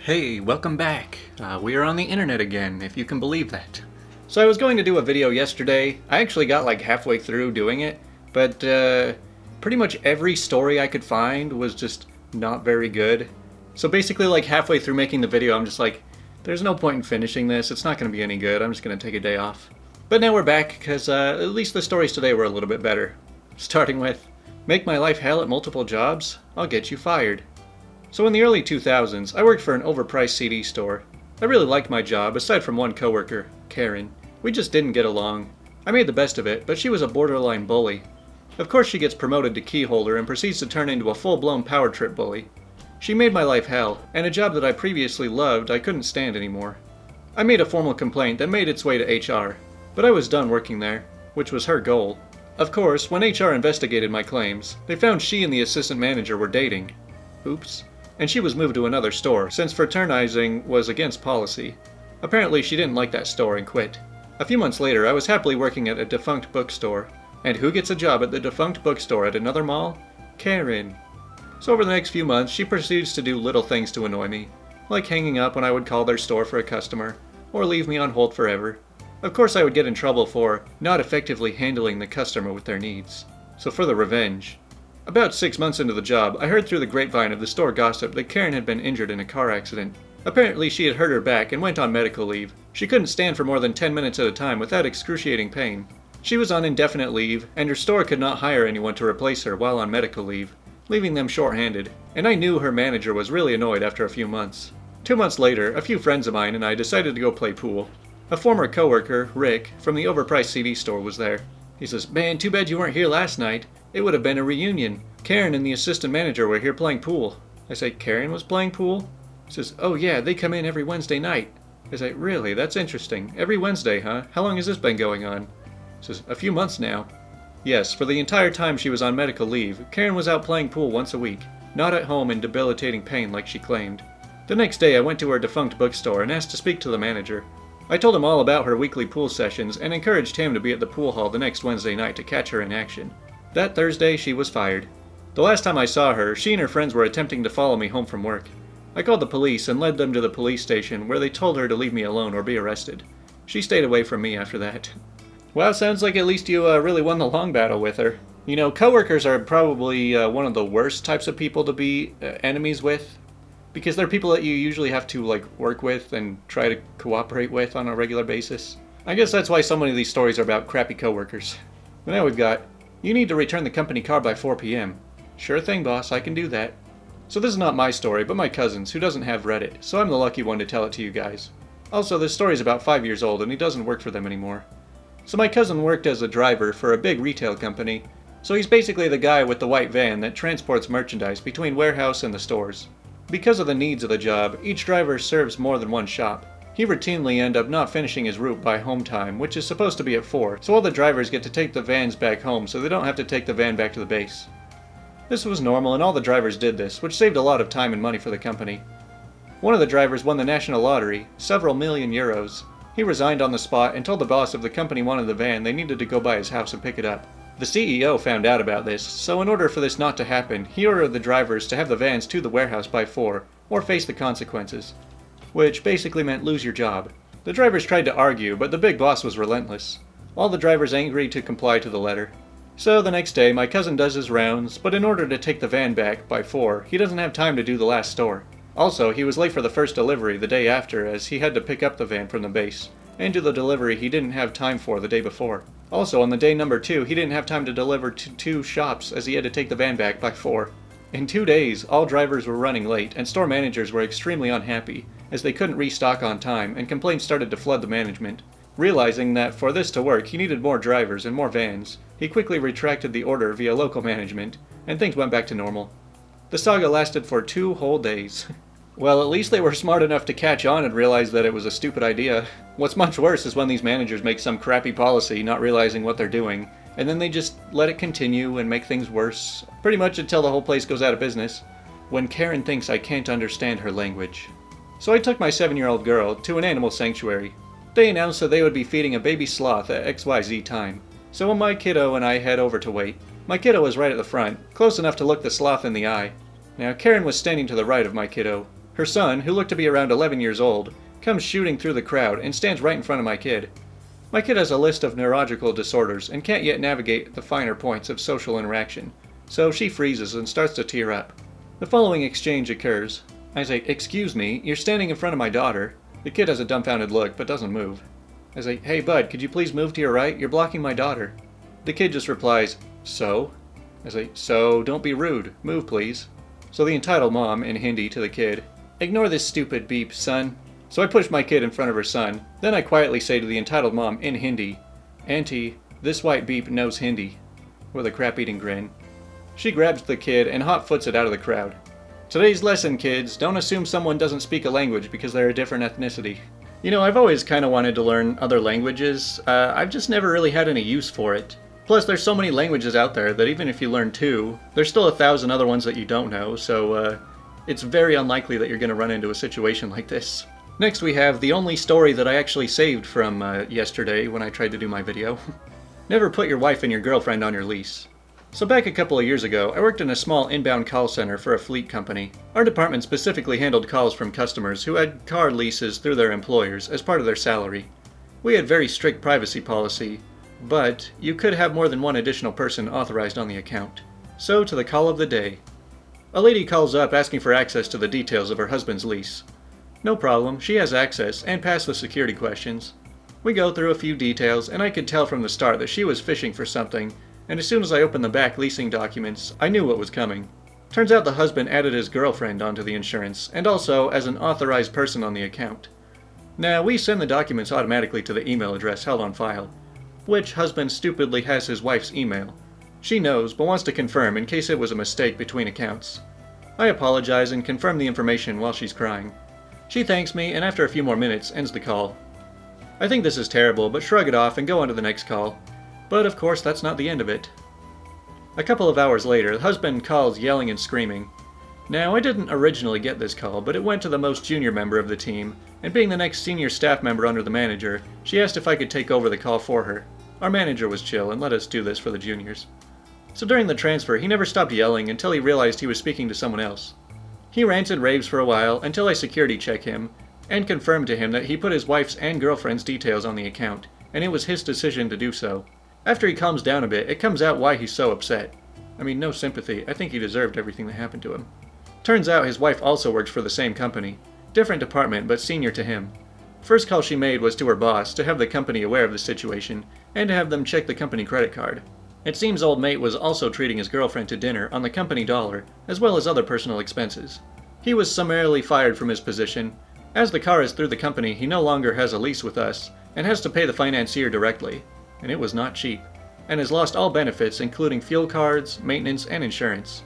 Hey, welcome back. We are on the internet again, if you can believe that. So I was going to do a video yesterday. I actually got like halfway through doing it, but pretty much every story I could find was just not very good. So basically like halfway through making the video, I'm just like, there's no point in finishing this. It's not going to be any good. I'm just going to take a day off. But now we're back, because at least the stories today were a little bit better. Starting with, make my life hell at multiple jobs? I'll get you fired. So in the early 2000s, I worked for an overpriced CD store. I really liked my job, aside from one coworker, Karen. We just didn't get along. I made the best of it, but she was a borderline bully. Of course she gets promoted to key holder and proceeds to turn into a full-blown power trip bully. She made my life hell, and a job that I previously loved I couldn't stand anymore. I made a formal complaint that made its way to HR, but I was done working there, which was her goal. Of course, when HR investigated my claims, they found she and the assistant manager were dating. Oops. And she was moved to another store, since fraternizing was against policy. Apparently she didn't like that store and quit. A few months later, I was happily working at a defunct bookstore. And who gets a job at the defunct bookstore at another mall? Karen. So over the next few months, she proceeds to do little things to annoy me, like hanging up when I would call their store for a customer, or leave me on hold forever. Of course I would get in trouble for not effectively handling the customer with their needs. So for the revenge. About 6 months into the job, I heard through the grapevine of the store gossip that Karen had been injured in a car accident. Apparently she had hurt her back and went on medical leave. She couldn't stand for more than 10 minutes at a time without excruciating pain. She was on indefinite leave, and her store could not hire anyone to replace her while on medical leave, leaving them short-handed, and I knew her manager was really annoyed after a few months. 2 months later, a few friends of mine and I decided to go play pool. A former coworker, Rick, from the overpriced CD store was there. He says, "Man, too bad you weren't here last night. It would have been a reunion. Karen and the assistant manager were here playing pool." I say, "Karen was playing pool?" He says, "Oh yeah, they come in every Wednesday night." I say, "Really? That's interesting. Every Wednesday, huh? How long has this been going on?" He says, "A few months now." Yes, for the entire time she was on medical leave, Karen was out playing pool once a week, not at home in debilitating pain like she claimed. The next day I went to her defunct bookstore and asked to speak to the manager. I told him all about her weekly pool sessions and encouraged him to be at the pool hall the next Wednesday night to catch her in action. That Thursday, she was fired. The last time I saw her, she and her friends were attempting to follow me home from work. I called the police and led them to the police station, where they told her to leave me alone or be arrested. She stayed away from me after that. Well, sounds like at least you really won the long battle with her. You know, coworkers are probably one of the worst types of people to be enemies with, because they're people that you usually have to work with and try to cooperate with on a regular basis. I guess that's why so many of these stories are about crappy coworkers. But now we've got, "You need to return the company car by 4 p.m. Sure thing, boss, I can do that. So this is not my story, but my cousin's, who doesn't have Reddit, so I'm the lucky one to tell it to you guys. Also, this story's about 5 years old and he doesn't work for them anymore. So my cousin worked as a driver for a big retail company, so he's basically the guy with the white van that transports merchandise between warehouse and the stores. Because of the needs of the job, each driver serves more than one shop. He routinely ends up not finishing his route by home time, which is supposed to be at 4, so all the drivers get to take the vans back home so they don't have to take the van back to the base. This was normal and all the drivers did this, which saved a lot of time and money for the company. One of the drivers won the national lottery, several million euros. He resigned on the spot and told the boss if the company wanted the van, they needed to go by his house and pick it up. The CEO found out about this, so in order for this not to happen, he ordered the drivers to have the vans to the warehouse by 4, or face the consequences. Which basically meant lose your job. The drivers tried to argue, but the big boss was relentless. All the drivers agreed to comply to the letter. So the next day, my cousin does his rounds, but in order to take the van back by 4, he doesn't have time to do the last store. Also, he was late for the first delivery the day after, as he had to pick up the van from the base, and do the delivery he didn't have time for the day before. Also, on the day number 2, he didn't have time to deliver to 2 shops, as he had to take the van back by 4. In 2 days, all drivers were running late, and store managers were extremely unhappy, as they couldn't restock on time, and complaints started to flood the management. Realizing that for this to work, he needed more drivers and more vans, he quickly retracted the order via local management, and things went back to normal. The saga lasted for 2 whole days. Well, at least they were smart enough to catch on and realize that it was a stupid idea. What's much worse is when these managers make some crappy policy, not realizing what they're doing, and then they just let it continue and make things worse, pretty much until the whole place goes out of business. When Karen thinks I can't understand her language. So I took my 7-year-old girl to an animal sanctuary. They announced that they would be feeding a baby sloth at XYZ time. So when my kiddo and I head over to wait, my kiddo was right at the front, close enough to look the sloth in the eye. Now Karen was standing to the right of my kiddo. Her son, who looked to be around 11 years old, comes shooting through the crowd and stands right in front of my kid. My kid has a list of neurological disorders and can't yet navigate the finer points of social interaction, so she freezes and starts to tear up. The following exchange occurs. I say, "Excuse me, you're standing in front of my daughter." The kid has a dumbfounded look, but doesn't move. I say, "Hey bud, could you please move to your right? You're blocking my daughter." The kid just replies, "So?" I say, "So, don't be rude. Move, please." So the entitled mom, in Hindi, to the kid, "Ignore this stupid beep, son." So I push my kid in front of her son. Then I quietly say to the entitled mom, in Hindi, "Auntie, this white beep knows Hindi," with a crap-eating grin. She grabs the kid and hot-foots it out of the crowd. Today's lesson, kids, don't assume someone doesn't speak a language because they're a different ethnicity. You know, I've always kind of wanted to learn other languages. I've just never really had any use for it. Plus, there's so many languages out there that even if you learn 2, there's still 1,000 other ones that you don't know, so it's very unlikely that you're going to run into a situation like this. Next we have the only story that I actually saved from yesterday when I tried to do my video. Never put your wife and your girlfriend on your lease. So back a couple of years ago, I worked in a small inbound call center for a fleet company. Our department specifically handled calls from customers who had car leases through their employers as part of their salary. We had very strict privacy policy, but you could have more than one additional person authorized on the account. So to the call of the day. A lady calls up asking for access to the details of her husband's lease. No problem, she has access and passed the security questions. We go through a few details, and I could tell from the start that she was fishing for something, and as soon as I opened the back leasing documents, I knew what was coming. Turns out the husband added his girlfriend onto the insurance, and also as an authorized person on the account. Now, we send the documents automatically to the email address held on file, which husband stupidly has his wife's email. She knows, but wants to confirm in case it was a mistake between accounts. I apologize and confirm the information while she's crying. She thanks me, and after a few more minutes, ends the call. I think this is terrible, but shrug it off and go on to the next call. But of course, that's not the end of it. A couple of hours later, the husband calls yelling and screaming. Now, I didn't originally get this call, but it went to the most junior member of the team, and being the next senior staff member under the manager, she asked if I could take over the call for her. Our manager was chill and let us do this for the juniors. So during the transfer, he never stopped yelling until he realized he was speaking to someone else. He rants and raves for a while until I security check him and confirmed to him that he put his wife's and girlfriend's details on the account, and it was his decision to do so. After he calms down a bit, it comes out why he's so upset. I mean, no sympathy. I think he deserved everything that happened to him. Turns out his wife also works for the same company. Different department, but senior to him. First call she made was to her boss to have the company aware of the situation and to have them check the company credit card. It seems old mate was also treating his girlfriend to dinner on the company dollar, as well as other personal expenses. He was summarily fired from his position. As the car is through the company, he no longer has a lease with us, and has to pay the financier directly, and it was not cheap, and has lost all benefits including fuel cards, maintenance, and insurance.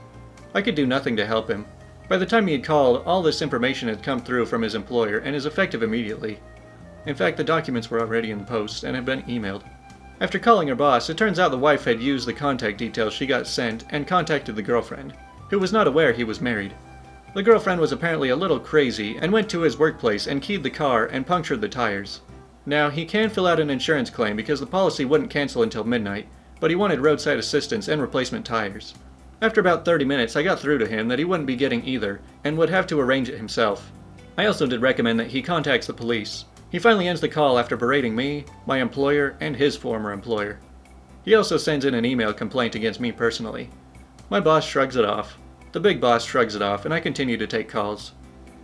I could do nothing to help him. By the time he had called, all this information had come through from his employer and is effective immediately. In fact, the documents were already in the post and had been emailed. After calling her boss, it turns out the wife had used the contact details she got sent and contacted the girlfriend, who was not aware he was married. The girlfriend was apparently a little crazy and went to his workplace and keyed the car and punctured the tires. Now, he can fill out an insurance claim because the policy wouldn't cancel until midnight, but he wanted roadside assistance and replacement tires. After about 30 minutes, I got through to him that he wouldn't be getting either, and would have to arrange it himself. I also did recommend that he contacts the police. He finally ends the call after berating me, my employer, and his former employer. He also sends in an email complaint against me personally. My boss shrugs it off. The big boss shrugs it off, and I continue to take calls.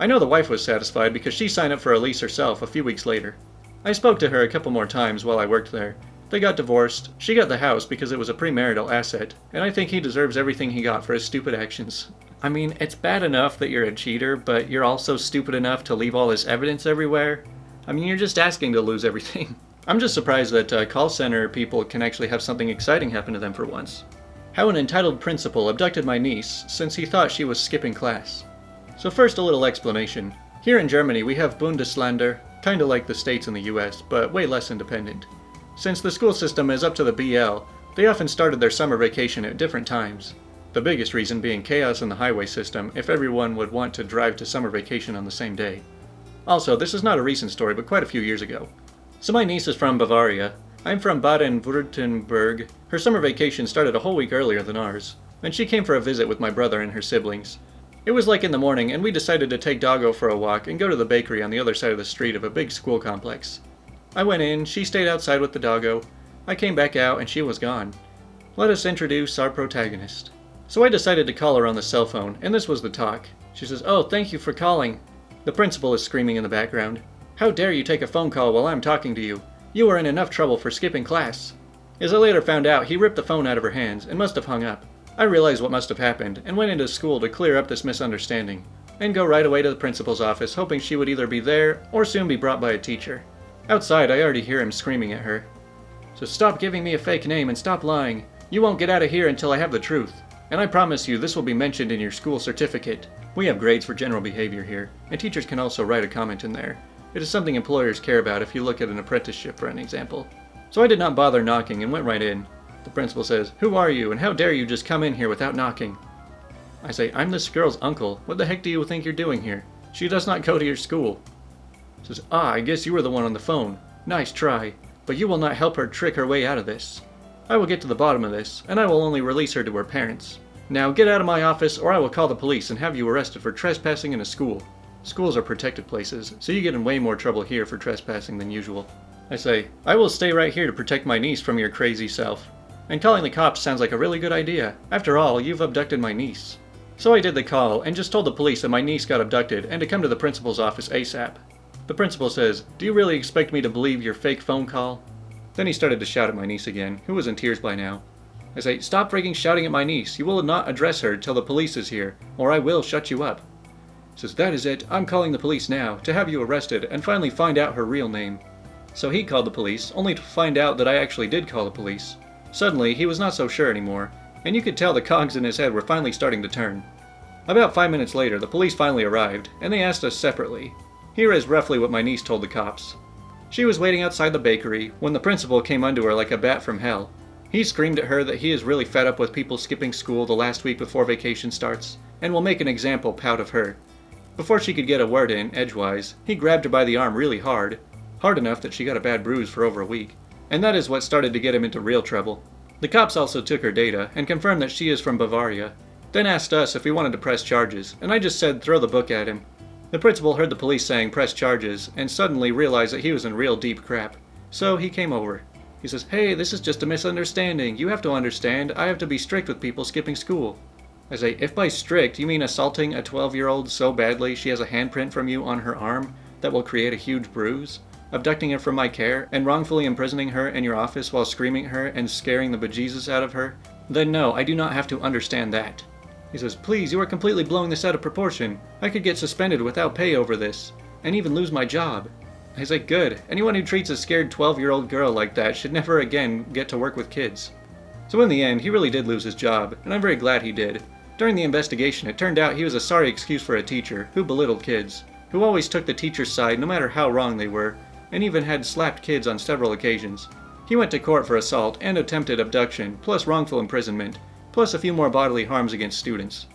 I know the wife was satisfied because she signed up for a lease herself a few weeks later. I spoke to her a couple more times while I worked there. They got divorced. She got the house because it was a premarital asset, and I think he deserves everything he got for his stupid actions. I mean, it's bad enough that you're a cheater, but you're also stupid enough to leave all this evidence everywhere. I mean, you're just asking to lose everything. I'm just surprised that call center people can actually have something exciting happen to them for once. How an entitled principal abducted my niece since he thought she was skipping class. So first a little explanation. Here in Germany we have Bundesländer, kinda like the states in the US, but way less independent. Since the school system is up to the BL, they often started their summer vacation at different times. The biggest reason being chaos in the highway system if everyone would want to drive to summer vacation on the same day. Also, this is not a recent story, but quite a few years ago. So my niece is from Bavaria. I'm from Baden-Württemberg. Her summer vacation started a whole week earlier than ours, and she came for a visit with my brother and her siblings. It was like in the morning, and we decided to take Doggo for a walk and go to the bakery on the other side of the street of a big school complex. I went in, she stayed outside with the Doggo. I came back out, and she was gone. Let us introduce our protagonist. So I decided to call her on the cell phone, and this was the talk. She says, "Oh, thank you for calling." The principal is screaming in the background. "How dare you take a phone call while I'm talking to you? You are in enough trouble for skipping class." As I later found out, he ripped the phone out of her hands and must have hung up. I realized what must have happened and went into school to clear up this misunderstanding, and go right away to the principal's office hoping she would either be there or soon be brought by a teacher. Outside, I already hear him screaming at her. "So stop giving me a fake name and stop lying. You won't get out of here until I have the truth. And I promise you this will be mentioned in your school certificate." We have grades for general behavior here, and teachers can also write a comment in there. It is something employers care about if you look at an apprenticeship for an example. So I did not bother knocking and went right in. The principal says, "Who are you, and how dare you just come in here without knocking?" I say, "I'm this girl's uncle. What the heck do you think you're doing here? She does not go to your school." He says, "Ah, I guess you were the one on the phone. Nice try, but you will not help her trick her way out of this. I will get to the bottom of this, and I will only release her to her parents. Now get out of my office, or I will call the police and have you arrested for trespassing in a school." Schools are protected places, so you get in way more trouble here for trespassing than usual. I say, "I will stay right here to protect my niece from your crazy self. And calling the cops sounds like a really good idea. After all, you've abducted my niece." So I did the call and just told the police that my niece got abducted and to come to the principal's office ASAP. The principal says, "Do you really expect me to believe your fake phone call?" Then he started to shout at my niece again, who was in tears by now. I say, "Stop freaking shouting at my niece. You will not address her till the police is here, or I will shut you up." He says, "That is it. I'm calling the police now, to have you arrested and finally find out her real name." So he called the police, only to find out that I actually did call the police. Suddenly, he was not so sure anymore, and you could tell the cogs in his head were finally starting to turn. About 5 minutes later, the police finally arrived, and they asked us separately. Here is roughly what my niece told the cops. She was waiting outside the bakery when the principal came unto her like a bat from hell. He screamed at her that he is really fed up with people skipping school the last week before vacation starts, and will make an example out of her. Before she could get a word in, edgewise, he grabbed her by the arm really hard enough that she got a bad bruise for over a week. And that is what started to get him into real trouble. The cops also took her data and confirmed that she is from Bavaria, then asked us if we wanted to press charges, and I just said throw the book at him. The principal heard the police saying press charges, and suddenly realized that he was in real deep crap. So he came over. He says, "Hey, this is just a misunderstanding. You have to understand, I have to be strict with people skipping school." I say, "If by strict you mean assaulting a 12-year-old so badly she has a handprint from you on her arm that will create a huge bruise? Abducting her from my care, and wrongfully imprisoning her in your office while screaming at her and scaring the bejesus out of her? Then no, I do not have to understand that." He says, "Please, you are completely blowing this out of proportion. I could get suspended without pay over this, and even lose my job." I say, "Good. Anyone who treats a scared 12-year-old girl like that should never again get to work with kids." So in the end, he really did lose his job, and I'm very glad he did. During the investigation, it turned out he was a sorry excuse for a teacher who belittled kids, who always took the teacher's side no matter how wrong they were, and even had slapped kids on several occasions. He went to court for assault and attempted abduction, plus wrongful imprisonment, plus a few more bodily harms against students.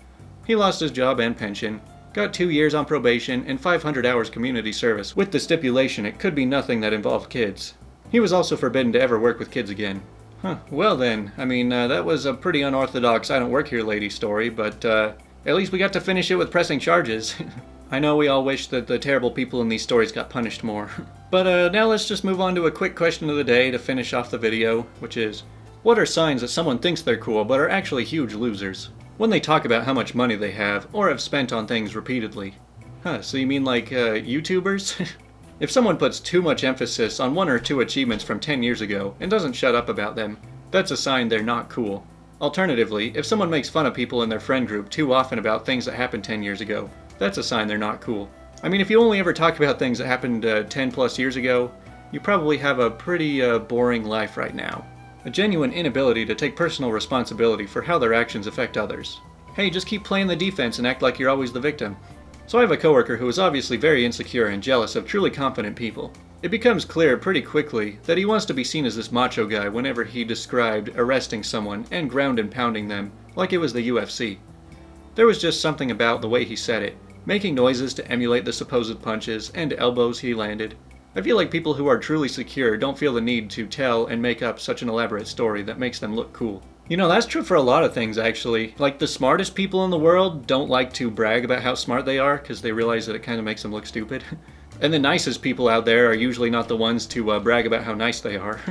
He lost his job and pension, got 2 years on probation and 500 hours community service, with the stipulation it could be nothing that involved kids. He was also forbidden to ever work with kids again. Well then, that was a pretty unorthodox I Don't Work Here Lady story, but at least we got to finish it with pressing charges. I know we all wish that the terrible people in these stories got punished more. But now let's just move on to a quick question of the day to finish off the video, which is, what are signs that someone thinks they're cool but are actually huge losers? When they talk about how much money they have or have spent on things repeatedly. So you mean like YouTubers? If someone puts too much emphasis on 1 or 2 achievements from 10 years ago and doesn't shut up about them, that's a sign they're not cool. Alternatively, if someone makes fun of people in their friend group too often about things that happened 10 years ago, that's a sign they're not cool. If you only ever talk about things that happened 10 plus years ago, you probably have a pretty boring life right now. A genuine inability to take personal responsibility for how their actions affect others. Hey, just keep playing the defense and act like you're always the victim. So I have a coworker who is obviously very insecure and jealous of truly confident people. It becomes clear pretty quickly that he wants to be seen as this macho guy whenever he described arresting someone and ground and pounding them like it was the UFC. There was just something about the way he said it, making noises to emulate the supposed punches and elbows he landed. I feel like people who are truly secure don't feel the need to tell and make up such an elaborate story that makes them look cool. You know, that's true for a lot of things, actually. Like, the smartest people in the world don't like to brag about how smart they are because they realize that it kind of makes them look stupid. And the nicest people out there are usually not the ones to brag about how nice they are.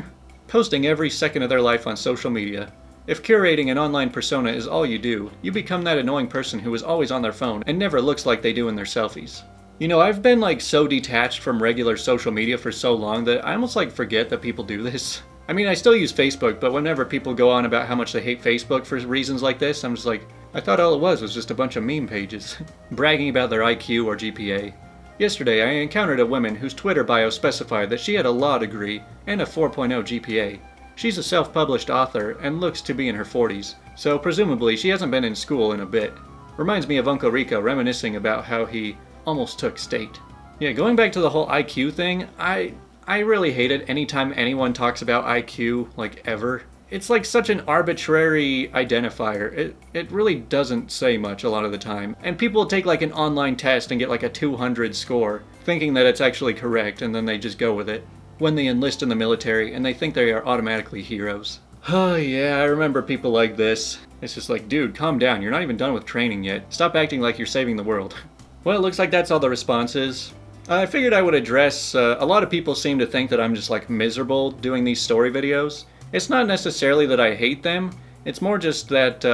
Posting every second of their life on social media. If curating an online persona is all you do, you become that annoying person who is always on their phone and never looks like they do in their selfies. You know, I've been like so detached from regular social media for so long that I almost like forget that people do this. I mean, I still use Facebook, but whenever people go on about how much they hate Facebook for reasons like this, I'm just like, I thought all it was just a bunch of meme pages. Bragging about their IQ or GPA. Yesterday, I encountered a woman whose Twitter bio specified that she had a law degree and a 4.0 GPA. She's a self-published author and looks to be in her 40s, so presumably she hasn't been in school in a bit. Reminds me of Uncle Rico reminiscing about how he almost took state. Yeah, going back to the whole IQ thing, I really hate it anytime anyone talks about IQ, like ever. It's like such an arbitrary identifier. It really doesn't say much a lot of the time. And people take like an online test and get like a 200 score, thinking that it's actually correct, and then they just go with it. When they enlist in the military and they think they are automatically heroes. Oh yeah, I remember people like this. It's just like, dude, calm down, you're not even done with training yet. Stop acting like you're saving the world. Well, it looks like that's all the responses. I figured I would address, a lot of people seem to think that I'm just like miserable doing these story videos. It's not necessarily that I hate them, it's more just that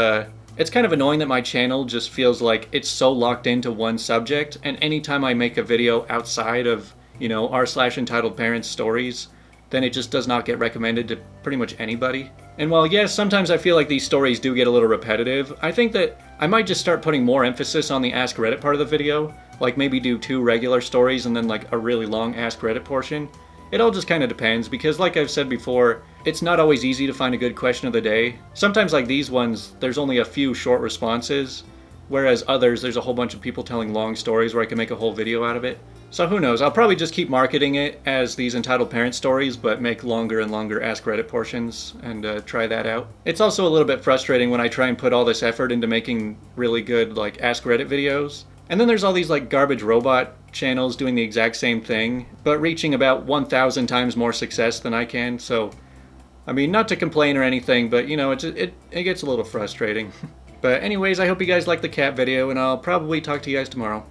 it's kind of annoying that my channel just feels like it's so locked into one subject, and anytime I make a video outside of, you know, r/EntitledParents stories, then it just does not get recommended to pretty much anybody. And while yes, sometimes I feel like these stories do get a little repetitive, I think that I might just start putting more emphasis on the Ask Reddit part of the video, like maybe do 2 regular stories and then like a really long Ask Reddit portion. It all just kind of depends, because like I've said before, it's not always easy to find a good question of the day. Sometimes like these ones, there's only a few short responses, whereas others, there's a whole bunch of people telling long stories where I can make a whole video out of it. So who knows, I'll probably just keep marketing it as these Entitled Parent stories, but make longer and longer Ask Reddit portions, and try that out. It's also a little bit frustrating when I try and put all this effort into making really good like Ask Reddit videos, and then there's all these like garbage robot channels doing the exact same thing, but reaching about 1,000 times more success than I can, so I mean, not to complain or anything, but you know, it gets a little frustrating. But anyways, I hope you guys liked the cat video, and I'll probably talk to you guys tomorrow.